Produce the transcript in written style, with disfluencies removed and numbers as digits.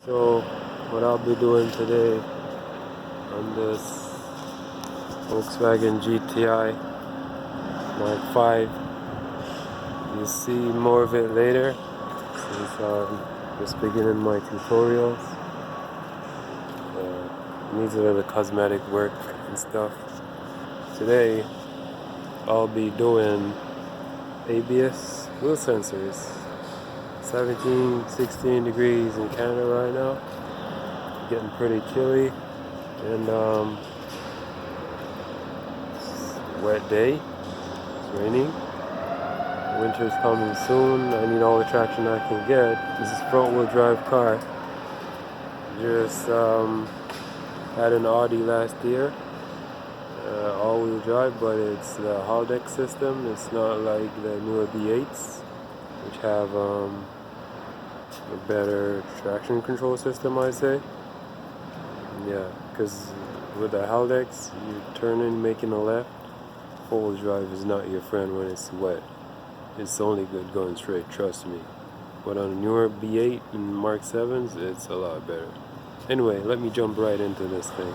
So what I'll be doing today on this Volkswagen GTI Mark 5, you'll see more of it later since I'm just beginning my tutorials. Needs a little cosmetic work and stuff. Today I'll be doing ABS wheel sensors. 17, 16 degrees in Canada right now. Getting pretty chilly and wet day. It's raining. Winter's coming soon. I need all the traction I can get. This is front wheel drive car. Just had an Audi last year. All wheel drive, but it's the holodeck system. It's not like the newer V8s, which have a better traction control system, I'd say. Yeah, because with the Haldex, you're turning, making a left. Four-wheel drive is not your friend when it's wet. It's only good going straight, trust me. But on a newer B8 and Mark 7s, it's a lot better. Anyway, let me jump right into this thing.